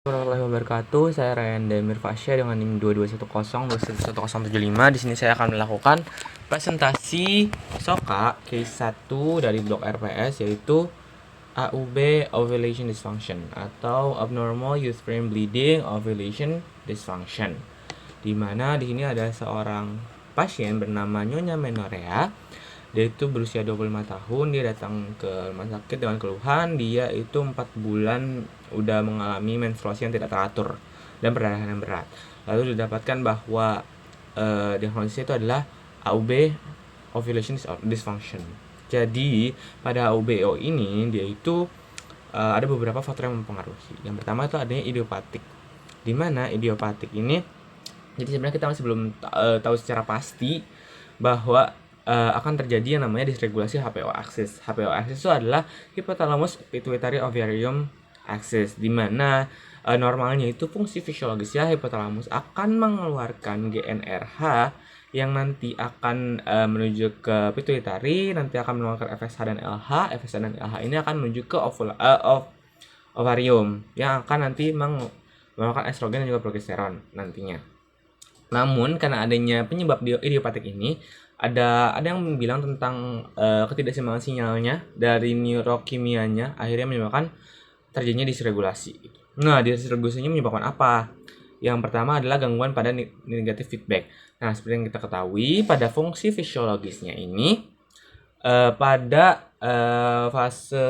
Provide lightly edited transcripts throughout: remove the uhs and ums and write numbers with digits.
Warahmatullahi wabarakatuh. Saya Ryan Demir Fasya dengan NIM 2210 2111075. Di sini saya akan melakukan presentasi SOKA case 1 dari blok RPS, yaitu AUB ovulation dysfunction atau abnormal uterine bleeding ovulation dysfunction. Di mana di sini ada seorang pasien bernama Nyonya Menorea. Dia itu berusia 25 tahun, dia datang ke rumah sakit dengan keluhan dia itu 4 bulan udah mengalami menstruasi yang tidak teratur dan perdarahan yang berat. Lalu didapatkan bahwa diagnosisnya itu adalah AUB ovulation dysfunction. Jadi pada AUBO ini dia itu ada beberapa faktor yang mempengaruhi. Yang pertama itu adanya idiopatik. Di mana idiopatik ini, jadi sebenarnya kita masih belum tahu secara pasti bahwa akan terjadi yang namanya dysregulasi HPO axis. HPO axis itu adalah hypothalamus pituitary ovarium axis, di mana normalnya itu fungsi fisiologisnya hypothalamus akan mengeluarkan GnRH yang nanti akan menuju ke pituitary, nanti akan mengeluarkan FSH dan LH. FSH dan LH ini akan menuju ke ovarium yang akan nanti mengeluarkan estrogen dan juga progesteron nantinya. Namun karena adanya penyebab idiopatik ini, ada yang bilang tentang ketidakseimbangan sinyalnya dari neurokimianya akhirnya menyebabkan terjadinya dysregulasi. Nah, dysregulasinya menyebabkan apa? Yang pertama adalah gangguan pada negative feedback. Nah, seperti yang kita ketahui, pada fungsi fisiologisnya ini pada fase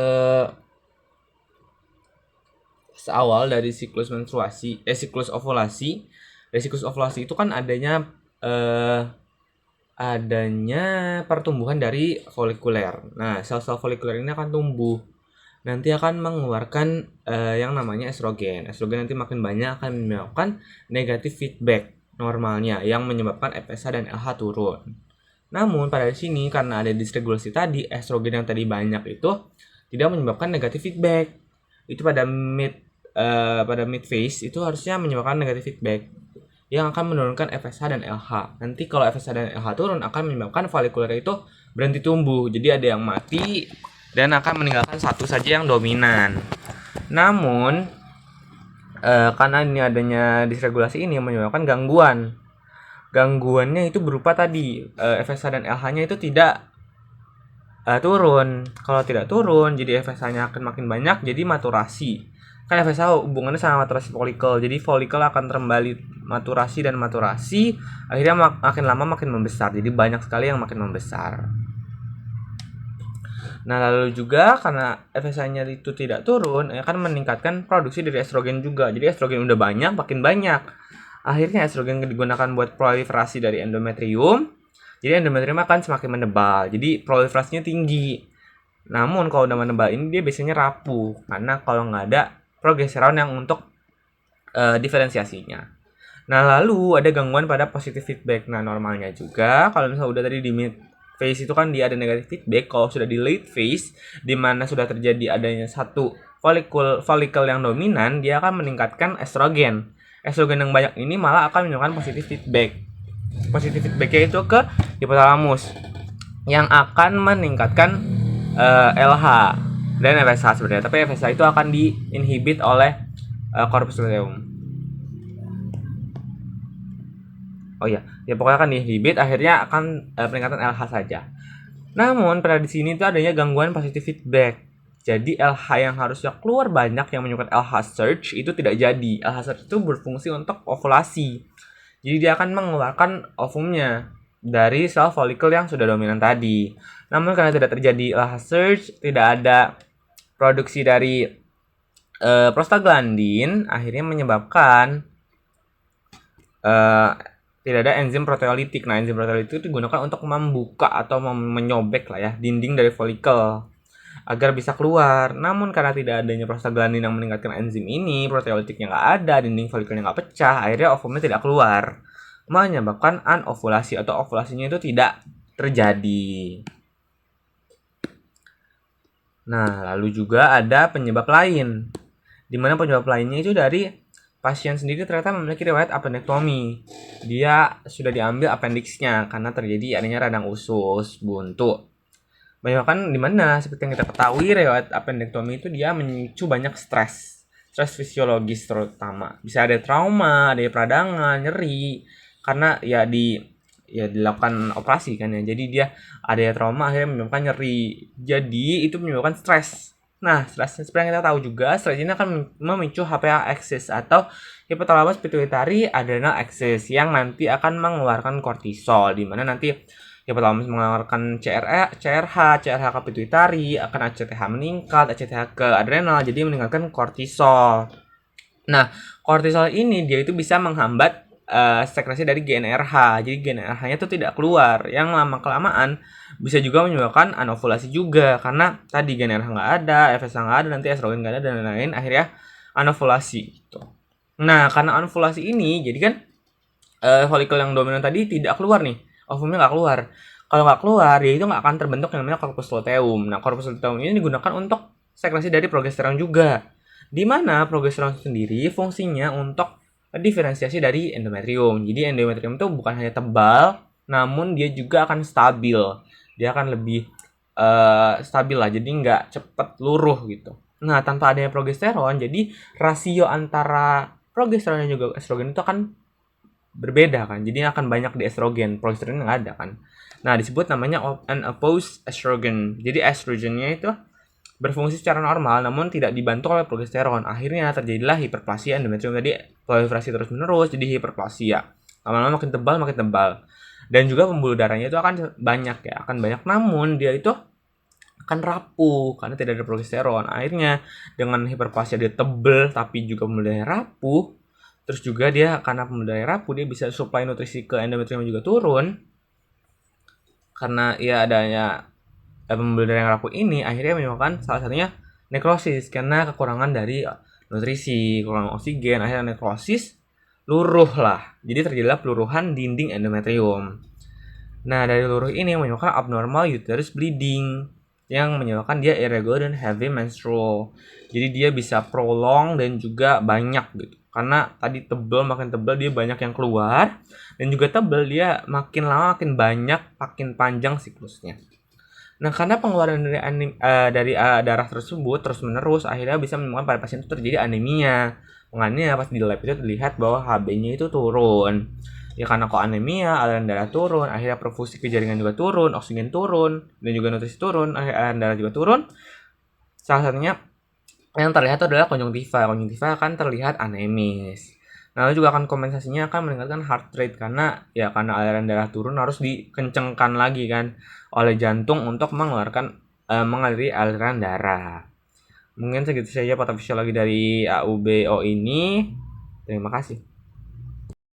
awal dari siklus menstruasi, siklus ovulasi. Dari siklus ovulasi itu kan adanya pertumbuhan dari folikuler. Nah, sel-sel folikuler ini akan tumbuh. Nanti akan mengeluarkan yang namanya estrogen. Estrogen nanti makin banyak akan menyebabkan negatif feedback normalnya yang menyebabkan FSH dan LH turun. Namun pada sini karena ada dysregulasi tadi, estrogen yang tadi banyak itu tidak menyebabkan negatif feedback. Itu pada mid phase itu harusnya menyebabkan negatif feedback yang akan menurunkan FSH dan LH. Nanti kalau FSH dan LH turun akan menyebabkan folikuler itu berhenti tumbuh. Jadi ada yang mati dan akan meninggalkan satu saja yang dominan. Namun karena ini adanya dysregulasi ini menyebabkan gangguan. Gangguannya itu berupa tadi FSH dan LH-nya itu tidak turun. Kalau tidak turun, jadi FSH-nya akan makin banyak, jadi maturasi. Kan FSH hubungannya sama maturasi folikel. Jadi folikel akan kembali maturasi, akhirnya makin lama makin membesar. Jadi banyak sekali yang makin membesar. Nah, lalu juga karena FSH-nya itu tidak turun, akan meningkatkan produksi dari estrogen juga. Jadi estrogen udah banyak, makin banyak. Akhirnya estrogen digunakan buat proliferasi dari endometrium. Jadi endometrium akan semakin menebal. Jadi proliferasinya tinggi. Namun kalau udah menebal ini dia biasanya rapuh karena kalau nggak ada progesteron yang untuk diferensiasinya. Nah, lalu ada gangguan pada positive feedback. Nah, normalnya juga kalau misalnya udah tadi di mid phase itu kan dia ada negative feedback. Kalau sudah di late phase, di mana sudah terjadi adanya satu folikel yang dominan, dia akan meningkatkan estrogen. Estrogen yang banyak ini malah akan menyebabkan positive feedback. Positive feedbacknya itu ke hipotalamus yang akan meningkatkan LH dan FSH sebenarnya. Tapi FSH itu akan diinhibit oleh corpus luteum. Oh iya, ya pokoknya akan diinhibit, akhirnya akan peningkatan LH saja. Namun pada di sini itu adanya gangguan positive feedback. Jadi LH yang harusnya keluar banyak yang menyebabkan LH surge itu tidak jadi. LH surge itu berfungsi untuk ovulasi. Jadi dia akan mengeluarkan ovumnya dari sel folikel yang sudah dominan tadi. Namun karena tidak terjadi LH surge, tidak ada produksi dari prostaglandin, akhirnya menyebabkan tidak ada enzim proteolitik. Nah, enzim proteolitik itu digunakan untuk membuka atau menyobek lah ya dinding dari folikel agar bisa keluar. Namun karena tidak adanya prostaglandin yang meningkatkan enzim ini, proteolitiknya nggak ada, dinding folikelnya nggak pecah, akhirnya ovumnya tidak keluar, menyebabkan anovulasi atau ovulasinya itu tidak terjadi. Nah, lalu juga ada penyebab lain, di mana penyebab lainnya itu dari pasien sendiri ternyata memiliki riwayat appendektomi. Dia sudah diambil appendixnya karena terjadi adanya radang usus buntu. Banyak kan di mana seperti yang kita ketahui riwayat appendektomi itu dia memicu banyak stres stres fisiologis terutama. Bisa ada trauma, ada peradangan, nyeri karena ya dilakukan operasi kan ya. Jadi dia ada trauma akhirnya menyebabkan nyeri. Jadi itu menyebabkan stres. Nah, stres seperti yang kita tahu juga, stres ini akan memicu HPA axis atau hypothalamus pituitary adrenal axis yang nanti akan mengeluarkan kortisol, di mana nanti hypothalamus mengeluarkan CRH ke pituitary, akan ACTH meningkat, ACTH ke adrenal, jadi meningkatkan kortisol. Nah, kortisol ini dia itu bisa menghambat sekresi dari GnRH. Jadi GnRH-nya itu tidak keluar. Yang lama-kelamaan bisa juga menyebabkan anovulasi juga. Karena tadi GnRH nggak ada, FSH nggak ada, nanti estrogen nggak ada, dan lain-lain. Akhirnya anovulasi. Gitu. Nah, karena anovulasi ini, jadi kan folikel yang dominan tadi tidak keluar nih. Ovumnya nggak keluar. Kalau nggak keluar, dia itu nggak akan terbentuk yang namanya corpus luteum. Nah, corpus luteum ini digunakan untuk sekresi dari progesteron juga. Di mana progesteron sendiri fungsinya untuk diferensiasi dari endometrium. Jadi endometrium itu bukan hanya tebal, namun dia juga akan stabil. Dia akan lebih stabil lah, jadi nggak cepet luruh gitu. Nah, tanpa adanya progesteron, jadi rasio antara progesteron dan juga estrogen itu akan berbeda kan. Jadi akan banyak di estrogen, progesteron nggak ada kan. Nah, disebut namanya unopposed estrogen. Jadi estrogennya itu berfungsi secara normal namun tidak dibantu oleh progesteron. Akhirnya terjadilah hiperplasia endometrium. Tadi proliferasi terus menerus jadi hiperplasia. Lama-lama makin tebal. Dan juga pembuluh darahnya itu akan banyak ya, akan banyak, namun dia itu akan rapuh karena tidak ada progesteron. Akhirnya dengan hiperplasia dia tebal tapi juga pembuluh darahnya rapuh. Terus juga dia karena pembuluh darahnya rapuh, dia bisa supply nutrisi ke endometrium juga turun. Karena ya adanya pembuluh darah yang rapuh ini akhirnya menyebabkan salah satunya nekrosis karena kekurangan dari nutrisi, kekurangan oksigen, akhirnya nekrosis, luruh lah. Jadi terjadilah peluruhan dinding endometrium. Nah, dari luruh ini menyebabkan abnormal uterus bleeding yang menyebabkan dia irregular dan heavy menstrual. Jadi dia bisa prolong dan juga banyak gitu. Karena tadi tebal, makin tebal dia banyak yang keluar, dan juga tebal dia makin lama makin banyak, makin panjang siklusnya. Nah, karena pengeluaran dari darah tersebut terus-menerus, akhirnya bisa menyebabkan pada pasien itu terjadi anemia. Makanya pas di lab itu terlihat bahwa Hb-nya itu turun. Ya karena kok anemia, aliran darah turun, akhirnya perfusi ke jaringan juga turun, oksigen turun, dan juga nutrisi turun, aliran darah juga turun. Salah satunya yang terlihat adalah konjungtiva. Konjungtiva akan terlihat anemis. Lalu juga akan kompensasinya akan meningkatkan heart rate karena aliran darah turun harus dikencengkan lagi kan oleh jantung untuk mengaliri aliran darah. Mungkin segitu saja patofisiologi dari AUBO ini. Terima kasih.